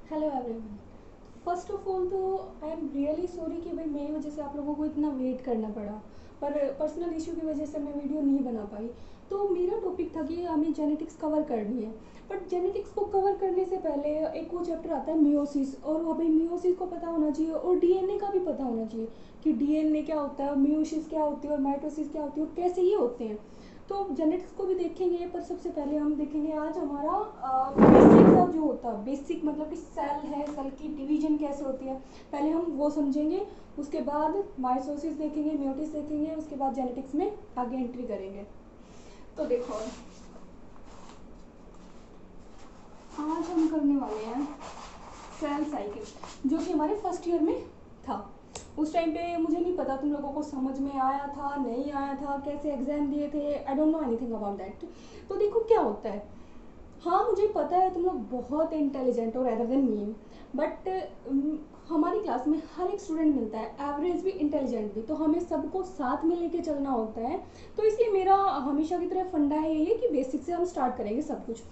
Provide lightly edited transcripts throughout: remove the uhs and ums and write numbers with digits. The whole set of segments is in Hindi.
Hello everyone. First of all तो आई एम रियली सॉरी कि भाई मेरी वजह से आप लोगों को इतना वेट करना पड़ा, पर पर्सनल इशू की वजह से मैं वीडियो नहीं बना पाई। तो मेरा टॉपिक था कि हमें जेनेटिक्स कवर करनी है, बट जेनेटिक्स को कवर करने से पहले एक वो चैप्टर आता है मियोसिस, और वो भाई मियोसिस को पता होना चाहिए और डीएनए का भी पता होना चाहिए कि डीएनए क्या होता है, मियोसिस क्या होती है और माइटोसिस क्या होती है और कैसे ये होते हैं। तो जेनेटिक्स को भी देखेंगे, पर सबसे पहले हम देखेंगे आज हमारा बेसिक सा जो होता है, बेसिक मतलब कि सेल है, सेल की डिवीजन कैसे होती है, पहले हम वो समझेंगे। उसके बाद माइटोसिस देखेंगे, मियोसिस देखेंगे, उसके बाद जेनेटिक्स में आगे एंट्री करेंगे। तो देखो, आज हम करने वाले हैं सेल साइकिल, जो कि हमारे फर्स्ट ईयर में था। उस टाइम पे मुझे नहीं पता तुम लोगों को समझ में आया था नहीं आया था, कैसे एग्जाम दिए थे, I don't know anything about that. तो देखो क्या होता है। हाँ, मुझे पता है तुम लोग बहुत इंटेलिजेंट हो रेदर देन मी, बट हमारी क्लास में हर एक स्टूडेंट मिलता है, एवरेज भी इंटेलिजेंट भी, तो हमें सबको साथ में लेके चलना होता है। तो इसलिए मेरा हमेशा की तरह फंडा है यही है कि बेसिक से हम स्टार्ट करेंगे सब कुछ।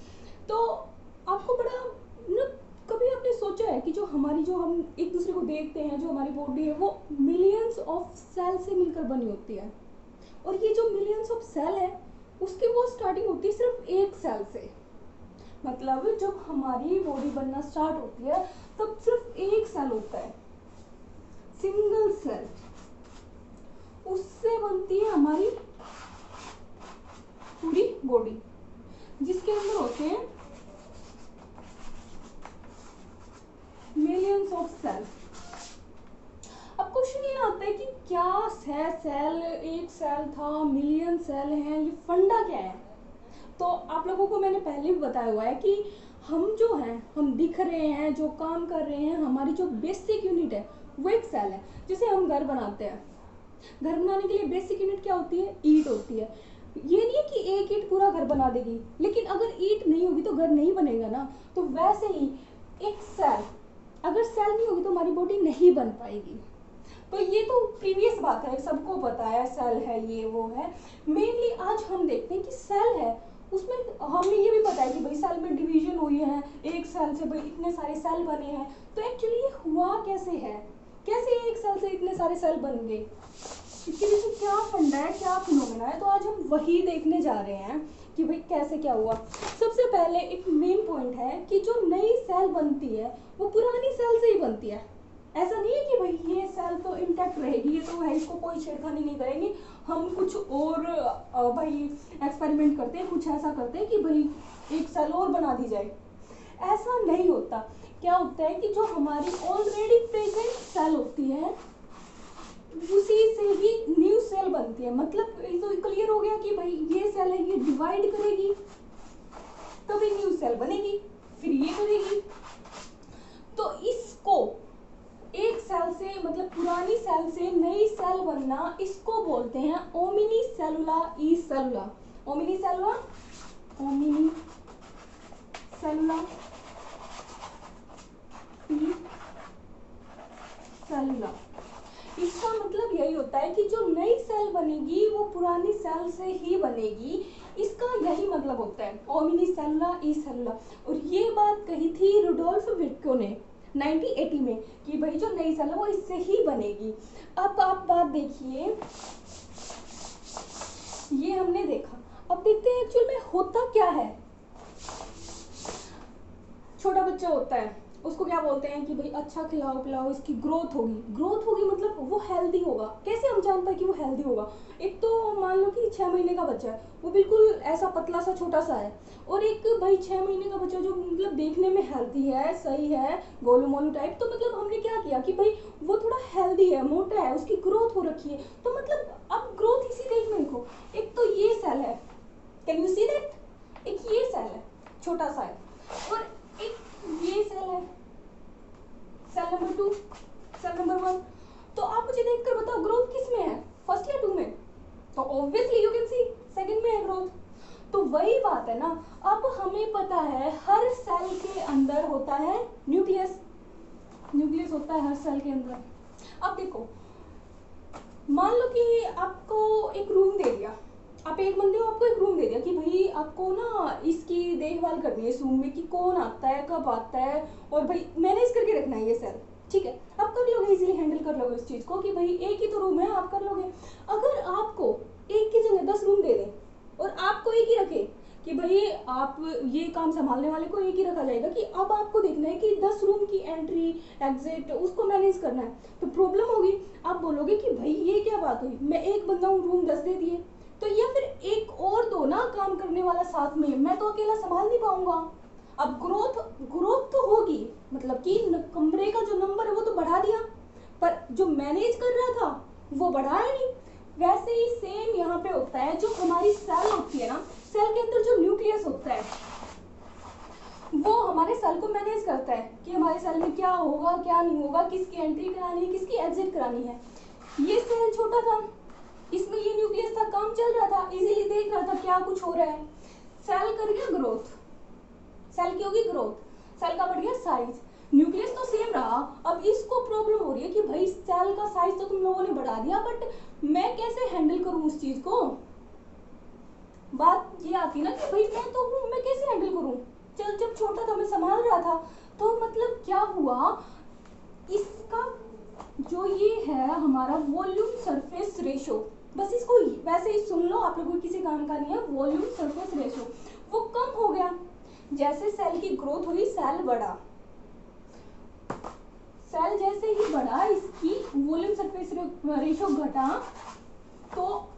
तो आपको बड़ा ना, कभी आपने सोचा है कि जो हमारी, जो हम एक दूसरे को देखते हैं, जो हमारी बॉडी है वो मिलियंस ऑफ सेल से मिलकर बनी होती है, और ये जो मिलियंस ऑफ सेल है उसकी वो स्टार्टिंग होती है सिर्फ एक सेल से। मतलब जब हमारी बॉडी बनना स्टार्ट होती है तब सिर्फ एक सेल होता है, सिंगल सेल, उससे बनती है हमारी पूरी बॉडी, जिसके अंदर होते हैं मिलियंस ऑफ सेल। अब क्वेश्चन ये आता है कि क्या है सेल, एक सेल था, मिलियन सेल हैं, ये फंडा क्या है। तो आप लोगों को मैंने पहले भी बताया हुआ है कि हम जो हैं, हम दिख रहे हैं, जो काम कर रहे हैं, हमारी जो बेसिक यूनिट है वो एक सेल है। जैसे हम घर बनाते हैं, घर बनाने के लिए बेसिक यूनिट क्या होती है, ईंट होती है। ये नहीं है कि एक ईंट पूरा घर बना देगी, लेकिन अगर ईंट नहीं होगी तो घर नहीं बनेगा ना। तो वैसे ही एक सेल, अगर सेल नहीं होगी तो हमारी बॉडी नहीं बन पाएगी। तो ये तो प्रीवियस बात है, सबको पता है सेल है, ये वो है। मेनली आज हम देखते हैं कि सेल है, उसमें हमें ये भी पता है कि भाई सेल में डिवीजन हुई है, एक सेल से भाई इतने सारे सेल बने हैं। तो एक्चुअली ये हुआ कैसे है, कैसे एक सेल से इतने सारे सेल बन गए, इसके पीछे क्या फंडा है, क्या फिनोमेना है। तो आज हम वही देखने जा रहे हैं कि भाई कैसे क्या हुआ। सबसे पहले एक मेन पॉइंट है कि जो नई सेल बनती है वो पुरानी सेल से ही बनती है। ऐसा नहीं है कि भाई ये सेल तो इंटैक्ट रहेगी, ये तो है, इसको कोई छेड़खानी नहीं करेंगे, हम कुछ और भाई एक्सपेरिमेंट करते हैं, कुछ ऐसा करते हैं कि भाई एक सेल और बना दी जाए। ऐसा नहीं होता। क्या होता है कि जो हमारी ऑलरेडी प्रेजेंट सेल होती है उसी से ही न्यू सेल बनती है। मतलब तो क्लियर हो गया कि भाई ये सेल है, ये डिवाइड करेगी तभी न्यू सेल बनेगी, फिर ये करेगी। तो इसको एक सेल से, मतलब पुरानी सेल से नई सेल बनना, इसको बोलते हैं ओमिनी सेलुला ई सेलुला। ओमिनी सेलुला, ओमिनी सेलुला ई सेलुला। इसका मतलब यही होता है कि जो नई सेल बनेगी वो पुरानी सेल से ही बनेगी, इसका यही मतलब होता है ओमिनी सेलुला ई सेलुला। और ये बात कही थी रुडोल्फ विर्को ने 1980 में कि भाई जो नई सेल है वो इससे ही बनेगी। अब आप बात देखिए, ये हमने देखा, अब देखते हैं एक्चुअल में होता क्या है। छोटा बच्चा होता है, उसको क्या बोलते हैं कि भाई अच्छा खिलाओ पिलाओ, इसकी ग्रोथ होगी। ग्रोथ होगी मतलब वो हेल्दी होगा। कैसे हम जान पाए कि वो हेल्दी होगा। एक तो मान लो कि 6 महीने का बच्चा है, वो बिल्कुल ऐसा पतला सा छोटा सा है, और एक भाई 6 महीने का बच्चा जो मतलब देखने में हेल्दी है, सही है, गोलू मोलू टाइप। तो मतलब हमने क्या किया कि भाई वो थोड़ा हेल्दी है, मोटा है, उसकी ग्रोथ हो रखी है। तो मतलब अब ग्रोथ इसी देख में देखो, एक तो ये सेल है, कैन यू सी दैट, एक ये सेल है छोटा सा है, और एक ये सेल है, सेल नंबर 2, सेल नंबर 1। तो आप मुझे देखकर बताओ ग्रोथ किस में है, फर्स्ट या 2 में। तो obviously you can see second में है ग्रोथ। तो वही बात है ना। अब हमें पता है हर सेल के अंदर होता है न्यूक्लियस, न्यूक्लियस होता है हर सेल के अंदर। अब देखो, मान लो कि आपको एक रूम दे दिया, आप एक बंदे को आपको एक रूम दे दिया कि भाई आपको ना इसकी देखभाल करनी है इस रूम में कि कौन आता है कब आता है, और भाई मैनेज करके रखना है ये सेल, ठीक है, आप कर लोगे, इजीली हैंडल कर लोगे उस चीज़ को कि भाई एक ही तो रूम है, आप कर लोगे। अगर आपको एक की जगह 10 रूम दे दें और आपको एक ही रखे कि भाई आप ये काम संभालने वाले को एक ही रखा जाएगा कि अब आपको देखना है कि 10 रूम की एंट्री एग्जिट उसको मैनेज करना है, तो प्रॉब्लम होगी। आप बोलोगे कि भाई ये क्या बात हुई, मैं एक बंदा हूँ, रूम 10 दे दिए, तो या फिर एक और दो ना काम करने वाला साथ में, मैं तो अकेला संभाल नहीं पाऊंगा। अब ग्रोथ ग्रोथ तो होगी, मतलब कि कमरे का जो नंबर है वो तो बढ़ा दिया, पर जो मैनेज कर रहा था वो बढ़ाया नहीं। वैसे ही सेम यहाँ पे होता है, जो हमारी सेल होती है ना, सेल के अंदर जो न्यूक्लियस होता है वो हमारे सेल को मैनेज करता है कि हमारे सेल में क्या होगा क्या नहीं होगा, किसकी एंट्री करानी है किसकी एग्जिट करानी है। ये सेल छोटा था, इसमें ये न्यूक्लियस था, काम चल रहा था, इजीली देख रहा था क्या कुछ हो रहा है। सेल कर गया ग्रोथ, सेल की होगी ग्रोथ, सेल का बढ़ गया साइज, न्यूक्लियस तो सेम रहा। अब इसको प्रॉब्लम हो रही है कि भाई सेल का साइज तो तुम लोगों ने बढ़ा दिया, बट मैं कैसे हैंडल करूं उस चीज को। बात ये आती ना कि भाई मैं तो हूं, मैं कैसे हैंडल करूं। चल जब छोटा था मैं संभाल रहा था, तो मतलब क्या हुआ, इसका जो ये है हमारा वॉल्यूम सरफेस रेशो, बस इसको वैसे ही सुन लो, आप लोगों को किसी काम का नहीं है, वॉल्यूम सरफेस रेशो वो कम हो गया। जैसे सेल की ग्रोथ हुई सेल बढ़ा, सेल जैसे ही बढ़ा इसकी वॉल्यूम सरफेस रेशो घटा, तो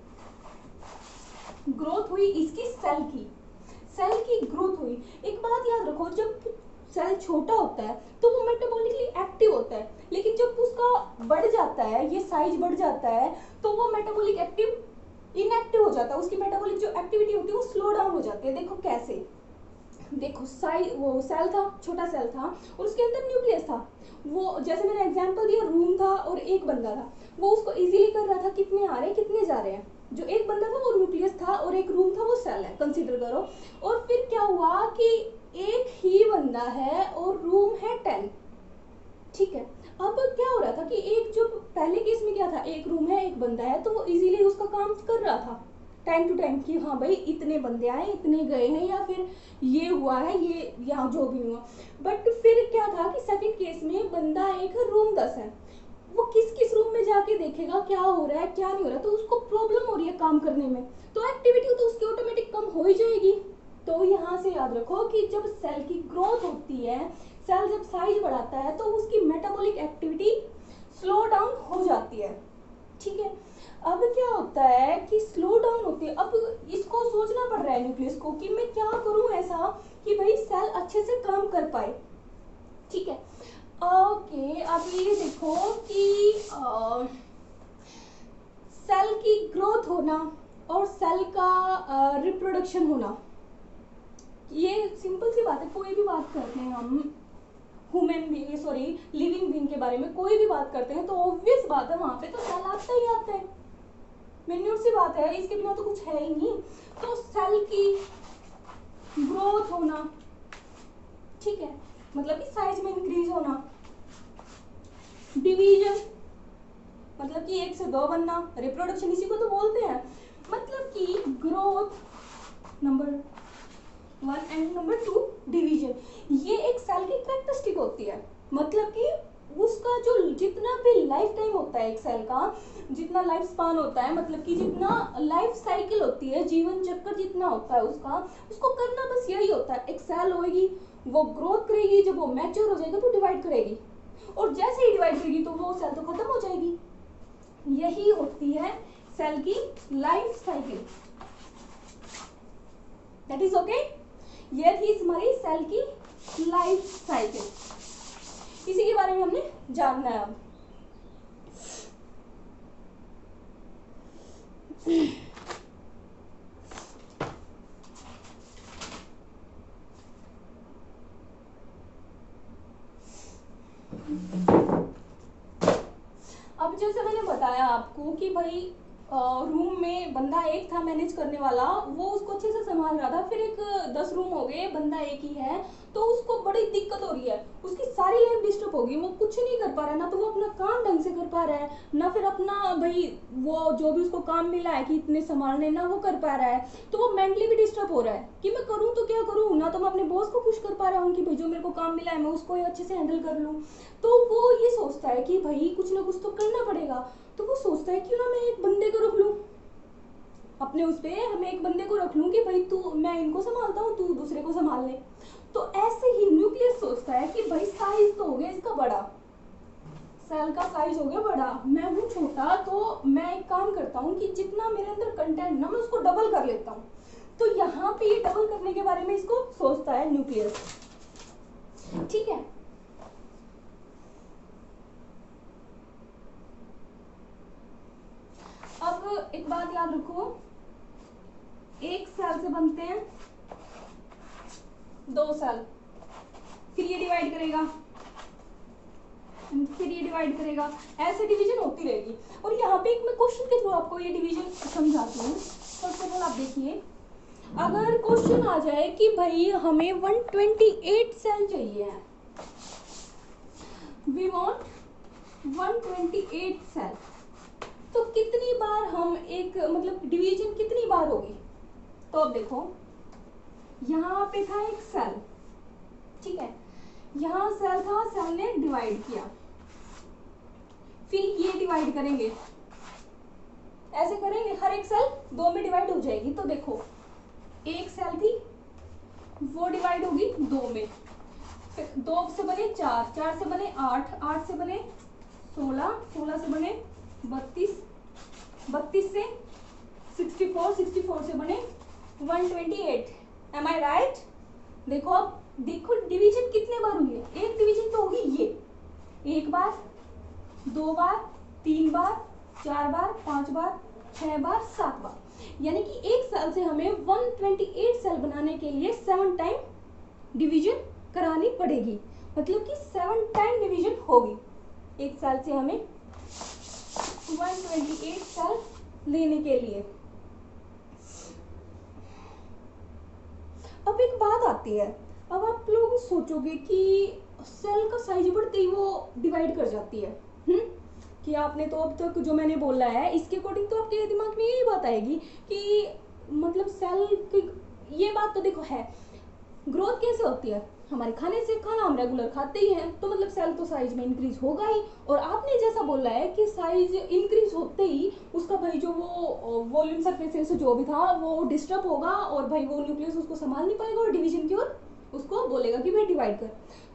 ग्रोथ हुई इसकी सेल की ग्रोथ हुई। एक बात याद रखो, जब सेल छोटा होता है तो वो मेटाबॉलिकली एक्टिव होता है, लेकिन जब उसका बढ़ जाता है, ये साइज बढ़ जाता है, तो वो मेटाबॉलिक एक्टिव इनएक्टिव हो जाता है, उसकी मेटाबॉलिक जो एक्टिविटी होती है वो स्लो डाउन हो जाती है। देखो कैसे, देखो साइज, वो सेल था, छोटा सेल था और उसके अंदर न्यूक्लियस था, वो जैसे मैंने एग्जांपल दिया रूम था और एक बंदा था, वो उसको इजीली कर रहा था कितने आ रहे हैं कितने जा रहे हैं। जो एक बंदा था वो न्यूक्लियस था और एक रूम था वो सेल है, कंसीडर करो। और फिर क्या हुआ कि एक ही बंदा है और रूम है 10, ठीक है। अब क्या हो रहा था कि एक जो पहले केस में क्या था, एक रूम है एक बंदा है, तो वो इजीली उसका काम कर रहा था टाइम टू टाइम कि हाँ भाई इतने बंदे आए इतने गए हैं, या फिर ये हुआ है ये यहाँ जो भी हुआ। बट फिर क्या था कि सेकंड केस में बंदा एक है रूम 10 है, वो किस किस रूम में जाके देखेगा क्या हो रहा है क्या नहीं हो रहा, तो उसको प्रॉब्लम हो रही है काम करने में, तो एक्टिविटी तो उसकी ऑटोमेटिक कम हो ही जाएगी। तो यहाँ से याद रखो कि जब सेल की ग्रोथ होती है, सेल जब साइज बढ़ाता है, तो उसकी मेटाबॉलिक एक्टिविटी स्लो डाउन हो जाती है, ठीक है। अब क्या होता है कि स्लो डाउन होती है, अब इसको सोचना पड़ रहा है न्यूक्लियस को कि मैं क्या करूं ऐसा कि भाई सेल अच्छे से काम कर पाए, ठीक है। ओके, अब ये देखो कि सेल की ग्रोथ होना और सेल का रिप्रोडक्शन होना, ये सिंपल सी बात है। कोई भी बात करते हैं हम human being, sorry living being के बारे में कोई भी बात करते हैं, तो ऑब्वियस बात है वहां पे तो सेल आता ही आता है, मिनट सी बात है, इसके बिना तो कुछ है ही नहीं। तो सेल की ग्रोथ होना, ठीक है, मतलब कि साइज में इंक्रीज होना, डिवीजन मतलब कि एक से दो बनना, रिप्रोडक्शन इसी को तो बोलते हैं, मतलब कि growth number 1 and number 2 division, ये एक सेल की कैरेक्टरिस्टिक होती है। मतलब कि उसका जो जितना भी लाइफ टाइम होता है एक सेल का, जितना लाइफ स्पान होता है, मतलब कि जितना लाइफ साइकिल होती है, जीवन चक्र जितना होता है उसका, उसको करना बस यही होता है। एक सेल होगी, वो ग्रोथ करेगी, जब वो मैच्योर हो जाएगा तो डिवाइड करेगी, और जैसे ही डिवाइड करेगी तो वो सेल तो खत्म हो जाएगी। यही होती है सेल की life cycle, that is okay. ये थी हमारी सेल की लाइफ साइकिल, इसी के बारे में हमने जानना है अब जैसे मैंने बताया आपको कि भाई रूम में बंदा एक था मैनेज करने वाला, वो उसको अच्छे से संभाल रहा था, फिर एक 10 रूम हो गए, बंदा एक ही है, तो उसको बड़ी दिक्कत हो रही है, उसकी सारी सारी लाइफ डिस्टर्ब होगी, वो कुछ नहीं कर पा रहा है, ना तो वो अपना काम ढंग से कर पा रहा है, ना फिर अपना भाई वो जो भी उसको काम मिला है कि इतने संभालने, ना वो कर पा रहा है, तो वो मेंटली भी डिस्टर्ब हो रहा है कि मैं करूँ तो क्या करूँ, ना तो मैं अपने बॉस को खुश कर पा रहा हूँ कि भाई जो मेरे को काम मिला है मैं उसको अच्छे से हैंडल कर लूँ। तो वो ये सोचता है कि भाई कुछ ना कुछ तो करना पड़ेगा, तो वो सोचता है क्यों ना मैं एक बंदे को रख लूँ अपने उस पे, हमें एक बंदे को रख लूँ कि भाई तू, मैं इनको संभालता हूँ, तू दूसरे को संभाल ले। तो ऐसे ही न्यूक्लियस सोचता है कि भाई साइज तो हो गया इसका बड़ा, सेल का साइज हो गया बड़ा, मैं हूँ छोटा, तो मैं एक काम करता हूँ कि जितना मेरे अंदर कंटेंट ना मैं उसको डबल कर लेता हूँ। तो यहाँ पे ये डबल करने के बारे में इसको सोचता है न्यूक्लियस, ठीक है। अब एक बात याद रखो, एक सेल से बनते हैं 2 सेल, फिर ये डिवाइड करेगा, फिर ये डिवाइड करेगा, ऐसे डिवीजन होती रहेगी। और यहाँ पे एक मैं क्वेश्चन के थ्रू आपको ये डिवीजन समझाती हूँ। फर्स्ट ऑफ ऑल आप देखिए, अगर क्वेश्चन आ जाए कि भाई हमें 128 सेल चाहिए है, वी वांट 128 सेल, तो कितनी बार हम एक मतलब डिवीजन कितनी बार होगी। तो अब देखो, यहाँ पे था एक सेल, ठीक है, यहाँ सेल था, सेल ने डिवाइड किया, फिर ये डिवाइड करेंगे, ऐसे करेंगे, हर एक सेल 2 में डिवाइड हो जाएगी। तो देखो एक सेल थी वो डिवाइड होगी 2 में, फिर 2 से बने 4, 4 से बने 8, 8 से बने 16, 16 से बने 32, 32 से 64, 64 से बने 128। एम आई राइट? देखो अब देखो डिवीजन कितने बार हुई है, एक डिवीजन तो होगी ये, 1 बार, 2 बार, 3 बार, 4 बार, 5 बार, 6 बार, 7 बार, यानी कि एक सेल से हमें 128 सेल बनाने के लिए 7 टाइम डिवीजन करानी पड़ेगी, मतलब कि 7 टाइम डिवीजन होगी एक सेल से हमें 128 सेल लेने के लिए। अब एक बात आती है, अब आप लोग सोचोगे कि सेल का साइज बढ़ते ही वो डिवाइड कर जाती है, कि आपने तो अब तक जो मैंने बोला है इसके अकॉर्डिंग तो आपके दिमाग में यही बात आएगी कि मतलब सेल की, ये बात तो देखो है, ग्रोथ कैसे होती है, हमारे खाने से, खाना हम रेगुलर खाते ही हैं, तो मतलब सेल तो साइज में इंक्रीज होगा ही। और आपने जैसा बोला है कि साइज इंक्रीज होते ही उसका भाई जो वो वॉल्यूम सरफेस जो भी था वो डिस्टर्ब होगा, और भाई वो न्यूक्लियस उसको संभाल नहीं पाएगा और डिवीजन की ओर उसको बोलेगा कि भाई डिवाइड कर।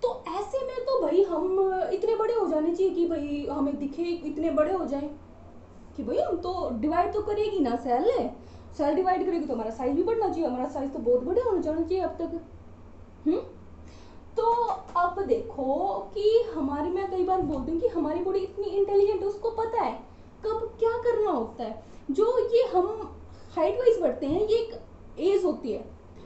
तो ऐसे में तो भाई हम इतने बड़े हो जाने चाहिए कि भाई हमें दिखे इतने बड़े हो जाए कि भाई हम तो डिवाइड तो करेगी ना, सेल है, सेल डिवाइड करेगी तो हमारा साइज भी बढ़ना चाहिए, हमारा साइज तो बहुत बड़े होना चाहिए अब तक। तो अब देखो कि हमारी, मैं कई बार बोलती हूँ कि हमारी बॉडी इतनी इंटेलिजेंट है, उसको पता है कब क्या करना होता है। जो ये हम हाइट वाइज बढ़ते हैं ये एक एज होती है,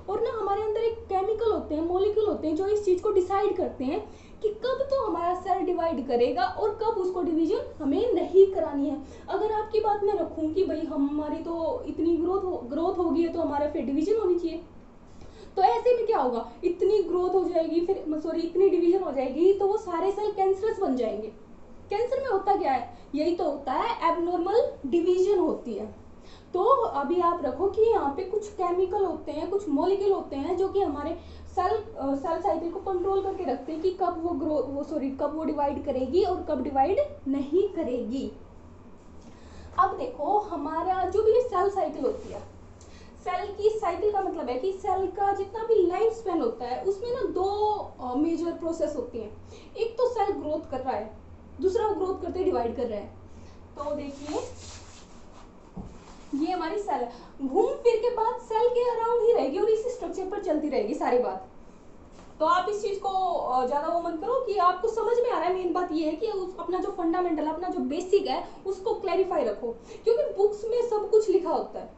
और ना हमारे अंदर एक केमिकल होते हैं, मॉलिक्यूल होते हैं जो इस चीज को डिसाइड करते हैं कि कब तो हमारा सेल डिवाइड करेगा और कब उसको डिवीजन हमें नहीं करानी है। अगर आपकी बात मैं रखूं कि भाई हमारी तो इतनी ग्रोथ होगी है तो हमारा फिर डिवीजन होनी चाहिए, तो ऐसे में क्या होगा, इतनी ग्रोथ हो जाएगी, फिर सॉरी इतनी डिवीजन हो जाएगी तो वो सारे सेल कैंसरस बन जाएंगे। कैंसर में होता क्या है, यही तो होता है, एबनॉर्मल डिवीजन होती है। तो अभी आप रखो कि यहाँ पे कुछ केमिकल होते हैं, कुछ मॉलिक्यूल होते हैं जो कि हमारे सेल साइकिल को कंट्रोल करके रखते हैं कि कब कब वो डिवाइड करेगी और कब डिवाइड नहीं करेगी। अब देखो हमारा जो भी सेल साइकिल होती है, सेल की साइकिल का मतलब है कि सेल का जितना भी लाइफ स्पैन होता है उसमें ना 2 मेजर प्रोसेस होती हैं। एक तो सेल ग्रोथ कर रहा है, दूसरा वो ग्रोथ करते डिवाइड कर रहा है। तो देखिए ये हमारी सेल है, घूम फिर के बाद सेल के अराउंड ही रहेगी और इसी स्ट्रक्चर पर चलती रहेगी सारी बात। तो आप इस चीज को ज्यादा वो मत करो कि आपको समझ में आ रहा है। मेन बात ये है कि अपना जो फंडामेंटल, अपना जो बेसिक है उसको क्लैरिफाई रखो, क्योंकि बुक्स में सब कुछ लिखा होता है,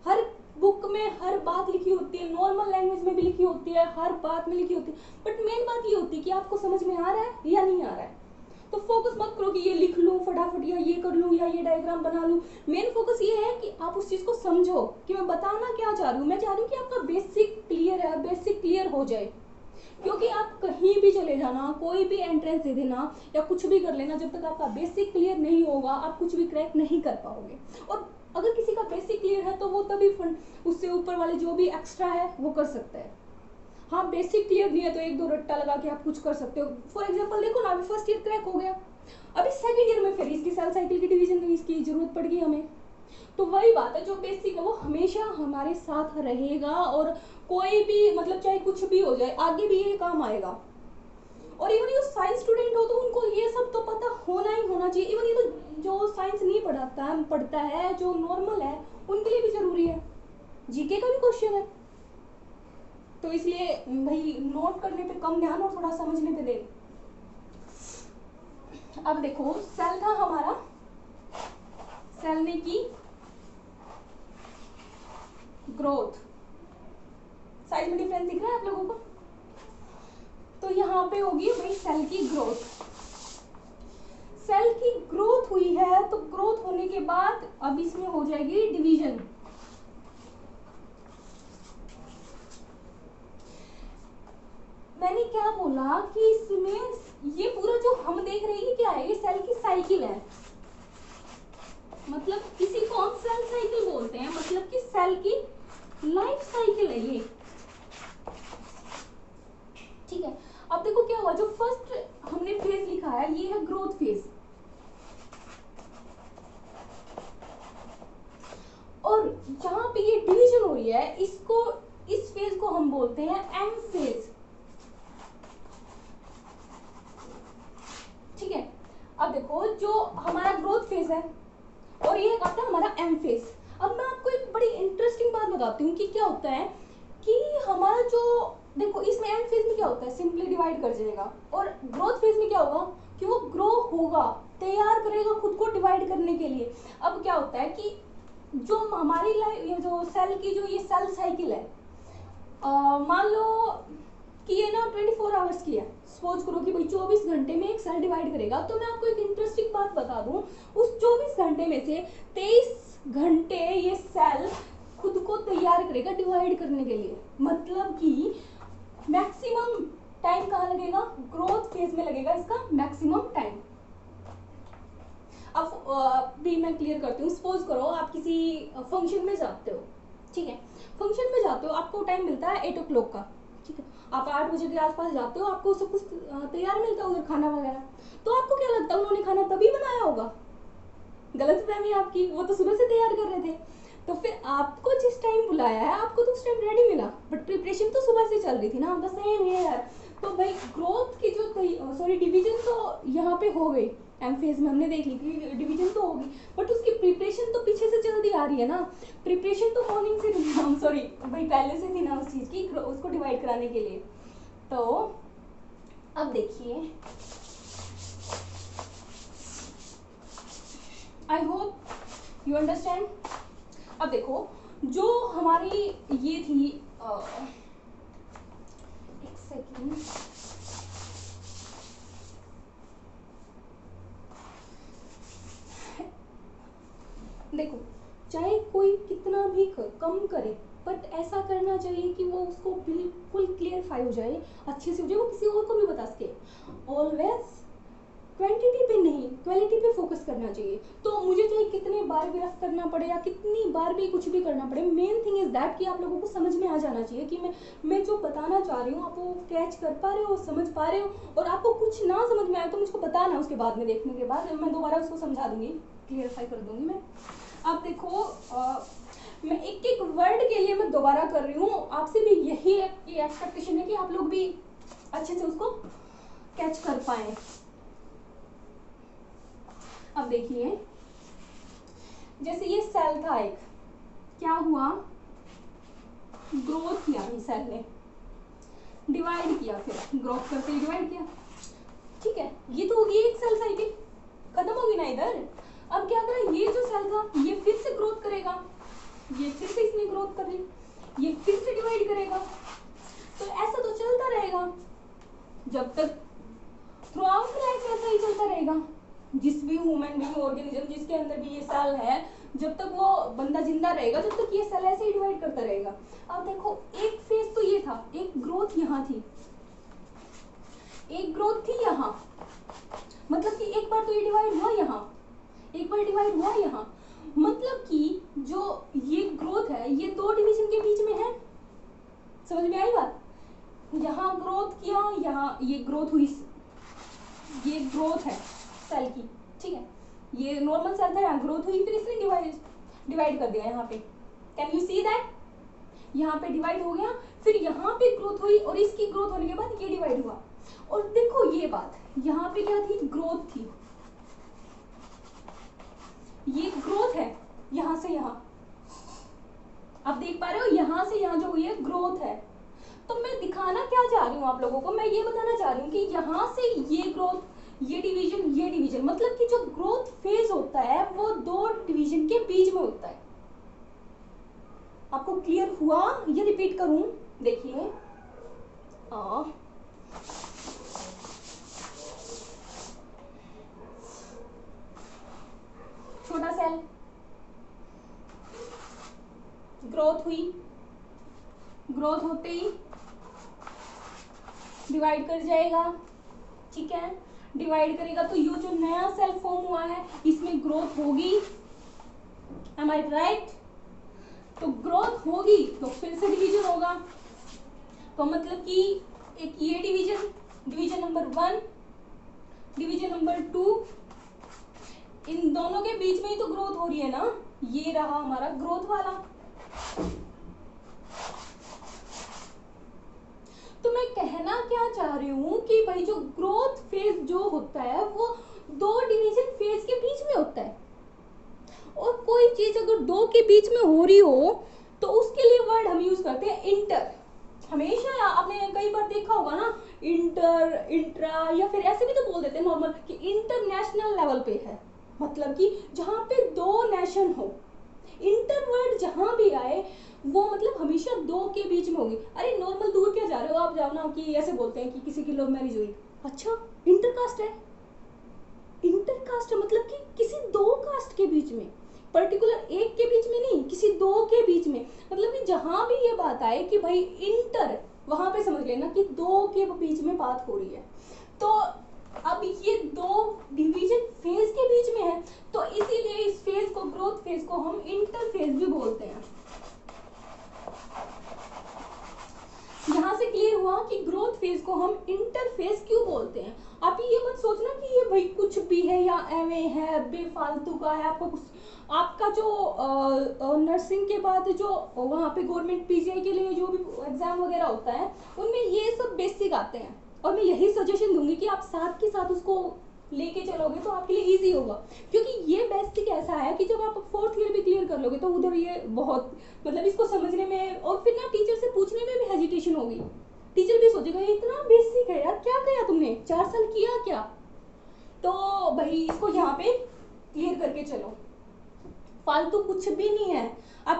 हर बुक में हर बात लिखी होती है, नॉर्मल लैंग्वेज में भी लिखी होती है, हर बात में लिखी होती है, बट मेन बात ये होती है कि आपको समझ में आ रहा है या नहीं आ रहा है। तो फोकस मत करो कि ये लिख लूं फटाफट या ये कर लूं या ये डायग्राम बना लूं। मेन फोकस ये है कि आप उस चीज को समझो कि मैं बताना क्या चाह रही हूँ। मैं चाह रही हूँ कि आपका बेसिक क्लियर है, बेसिक क्लियर हो जाए, क्योंकि आप कहीं भी चले जाना, कोई भी एंट्रेंस दे देना या कुछ भी कर लेना, जब तक आपका बेसिक क्लियर नहीं होगा आप कुछ भी क्रैक नहीं कर पाओगे। और अगर किसी का बेसिक क्लियर है तो वो तभी उससे ऊपर वाले जो भी एक्स्ट्रा है वो कर सकता है। हाँ, बेसिक क्लियर नहीं है तो एक दो रट्टा लगा के आप कुछ कर सकते हो। फॉर एग्जाम्पल देखो ना, अभी फर्स्ट ईयर क्रैक हो गया, अभी सेकंड ईयर में फिर इसकी सेल साइकिल की डिवीजन की जरूरत पड़ गई हमें। तो वही बात है, जो बेसिक है वो हमेशा हमारे साथ रहेगा और कोई भी मतलब चाहे कुछ भी हो जाए आगे भी ये काम आएगा। और इवन ये साइंस स्टूडेंट हो तो उनको ये सब तो पता होना ही होना चाहिए। इवन ये तो जो साइंस नहीं पढ़ता है जो नॉर्मल है उनके लिए भी जरूरी है, जीके का भी क्वेश्चन है। तो इसलिए भाई नोट करने पे कम ध्यान और थोड़ा समझने पे दे। अब देखो सेल था हमारा, सेल ने की ग्रोथ, साइज में डिफरेंस दिख रहा है आप लोगों को? तो यहाँ पे होगी भाई सेल की ग्रोथ। सेल की ग्रोथ हुई है तो ग्रोथ होने के बाद अब इसमें हो जाएगी डिवीजन। मैंने क्या बोला कि इसमें ये पूरा जो हम देख रहे हैं क्या है, ये सेल की साइकिल है। मतलब इसी को हम सेल साइकिल बोलते हैं, मतलब कि सेल की लाइफ साइकिल है ये। ठीक है, अब देखो क्या हुआ, जो फर्स्ट हमने फेज लिखा है ये है ग्रोथ फेज, और जहां पे ये डिवीजन हो रही है इसको, इस फेज को हम बोलते हैं एम फेज। ठीक है, अब देखो जो हमारा ग्रोथ फेज है और ये आता है हमारा एम फेज। अब मैं आपको एक बड़ी इंटरेस्टिंग बात बताती हूँ कि क्या होता है कि हमारा जो देखो इसमें एम फेज में क्या होता है, सिंपली डिवाइड कर जाएगा, और ग्रोथ फेज में क्या होगा कि वो ग्रो होगा, तैयार करेगा खुद को डिवाइड करने के लिए। अब क्या होता है कि जो हमारी लाइफ, ये जो सेल की जो ये सेल साइकिल है, मान लो कि ये ना 24 आवर्स की है, सपोज करो कि भाई 24 घंटे में एक सेल डिवाइड करेगा। तो मैं आपको एक इंटरेस्टिंग बात बता दूं, उस 24 घंटे में से 23 घंटे ये सेल खुद को तैयार करेगा डिवाइड करने के लिए। मतलब कि मैक्सिमम टाइम कहाँ लगेगा, ग्रोथ फेज में लगेगा इसका मैक्सिमम टाइम। अब भी मैं क्लियर करती हूँ, सपोज करो आप किसी फंक्शन में जाते हो, ठीक है, फंक्शन में जाते हो, आपको टाइम मिलता है 8 o'clock का, ठीक है, आप 8 बजे के आसपास जाते हो, आपको सब कुछ तैयार मिलता है उधर खाना वगैरह। तो आपको क्या लगता है उन्होंने खाना तभी बनाया होगा? गलत फहमी आपकी, वो तो सुबह से तैयार कर रहे थे। तो फिर आपको जिस टाइम बुलाया है आपको तो उस टाइम रेडी मिला, बट प्रिपरेशन तो सुबह से चल रही थी ना, द सेम है यार। तो भाई ग्रोथ की जो डिवीजन तो यहाँ पे हो गई, एम फेज में हमने देख ली कि डिवीजन तो होगी, बट उसकी प्रिपरेशन तो पीछे से जल्दी आ रही है ना। प्रिपरेशन तो मॉर्निंग से सॉरी भाई पहले से थी ना उस चीज की, उसको डिवाइड कराने के लिए। तो अब देखिए, आई होप यू अंडरस्टैंड। अब देखो जो हमारी ये थी, एक सेकेंड, देखो चाहे कोई कितना भी कम करे, बट ऐसा करना चाहिए कि वो उसको बिल्कुल क्लियरफाई हो जाए, अच्छे से हो जाए, वो किसी और को भी बता सके। ऑलवेज क्वांटिटी पे नहीं, क्वालिटी पे फोकस करना चाहिए। तो मुझे चाहे कितने बार भी रफ करना पड़े या कितनी बार भी कुछ भी करना पड़े, मेन थिंग इज दैट कि आप लोगों को समझ में आ जाना चाहिए कि मैं जो बताना चाह रही हूँ आप वो कैच कर पा रहे हो, समझ पा रहे हो। और आपको कुछ ना समझ में आए तो मुझको बताना, उसके बाद में देखने के बाद मैं दोबारा उसको समझा दूंगी, क्लियरफाई कर दूंगी मैं। अब देखो मैं एक एक वर्ड के लिए मैं दोबारा कर रही हूँ, आपसे भी यही एक्सपेक्टेशन है कि आप लोग भी अच्छे से उसको कैच कर पाए। अब देखिए जैसे ये सेल था एक, क्या हुआ, ग्रोथ किया सेल ने, डिवाइड किया, फिर ग्रोथ करते ही डिवाइड किया, ठीक है, ये तो होगी एक सेल साइकिल, खत्म होगी ना इधर। अब क्या करें, ये जो सेल था ये फिर से ग्रोथ करेगा, ये फिर से इसमें ग्रोथ कर रही, ये फिर से डिवाइड करेगा, तो ऐसा तो चलता रहेगा जब तक, थ्रू आउट लाइफ ऐसा ही चलता रहेगा। जिस भी ह्यूमन बीइंग ऑर्गेनिज्म जिसके अंदर भी ये सेल है, जब तक वो बंदा जिंदा रहेगा तब तक ये सेल ऐसे ही डिवाइड करता रहेगा। अब देखो एक फेज तो ये था, एक ग्रोथ यहाँ थी, एक ग्रोथ थी यहाँ, मतलब कि एक बार तो ये डिवाइड हुआ यहाँ, एक बार डिवाइड हुआ यहाँ, मतलब कि जो ये ग्रोथ है ये दो डिवीजन के बीच में है। समझ में आई बात? यहाँ ग्रोथ किया, यहाँ ये ग्रोथ हुई, ये ग्रोथ है सेल की, ठीक है, ये नॉर्मल सेल था, यहाँ ग्रोथ हुई, फिर इसने डिवाइड कर दिया यहाँ पे। Can you see that? यहाँ पे डिवाइड हो गया, फिर यहाँ पे ग्रोथ हुई और इसकी ग्रोथ होने के बाद ये डिवाइड हुआ। और देखो ये बात, यहाँ पे क्या थी? ग्रोथ थी, ये ग्रोथ है यहाँ से यहाँ, आप देख पा रहे हो, यहाँ से यहाँ जो हुई है ग्रोथ है। तो मैं दिखाना क्या चाह रही हूँ आप लोगों को, मैं ये बताना चाह रही हूँ कि यहाँ से ये ग्रोथ, ये डिवीजन, मतलब कि जो ग्रोथ फेज होता है वो दो डिवीजन के बीच में होता है। आपको क्लियर हुआ? ये रिपीट करूं, देखिए, छोटा सेल, ग्रोथ हुई, ग्रोथ होते ही डिवाइड कर जाएगा, ठीक है, डिवाइड करेगा तो ये जो नया सेल फॉर्म हुआ है इसमें ग्रोथ होगी। एम आई राइट? तो ग्रोथ होगी तो फिर से डिवीजन होगा, तो मतलब कि एक ये डिवीजन नंबर 1, डिवीजन नंबर 2, इन दोनों के बीच में ही तो ग्रोथ हो रही है ना, ये रहा हमारा ग्रोथ वाला। तो मैं कहना क्या चाह रही हूं कि भाई जो ग्रोथ फेज जो होता है वो दो डिवीजन फेज के बीच में होता है, और कोई चीज अगर दो के बीच में हो रही हो तो उसके लिए वर्ड हम यूज करते हैं इंटर। हमेशा आपने कई बार देखा होगा ना, इंटर, इंट्रा, या फिर ऐसे भी तो बोल देते हैं नॉर्मल कि इंटरनेशनल लेवल पे है, मतलब कि जहां पे दो नेशन हो। इंटर वर्ड जहां भी आए वो मतलब हमेशा दो के बीच में होगी। अरे नॉर्मल दूर क्या जा रहे हो आप, जाओ ना, कि ऐसे बोलते हैं कि किसी की लव मैरिज हुई, अच्छा इंटरकास्ट है, इंटरकास्ट मतलब कि किसी दो कास्ट के बीच में, पर्टिकुलर एक के बीच में नहीं, किसी दो के बीच में। मतलब कि जहां भी ये बात आए कि भाई इंटर, वहां पे समझ लेना कि दो के बीच में बात हो रही है। तो अब ये दो डिवीजन फेज के बीच में है, तो इसीलिए इस फेज को, ग्रोथ फेज को हम इंटरफेज भी बोलते हैं। यहां से क्लियर हुआ कि ग्रोथ फेज को हम इंटरफेज क्यों बोलते हैं। आप ये मत सोचना कि ये भाई कुछ भी है या एवे है, बेफालतू का है। आपको कुछ, आपका जो नर्सिंग के बाद जो वहाँ पे गवर्नमेंट पीजीआई के लिए जो भी एग्जाम वगैरह होता है उनमें ये सब बेसिक आते हैं, और मैं यही सजेशन दूंगी कि आप साथ के साथ उसको लेके चलोगे तो आपके लिए इजी होगा, क्योंकि ये बेसिक ऐसा है कि जब आप 4th ईयर भी क्लियर कर लोगे तो उधर ये बहुत, मतलब इसको समझने में और फिर ना टीचर से पूछने में भी हेजिटेशन होगी। टीचर भी सोचेगा इतना बेसिक है यार, क्या किया तुमने, 4 साल किया क्या? तो भाई इसको यहाँ पे क्लियर करके चलो, फालतू कुछ भी नहीं है। आप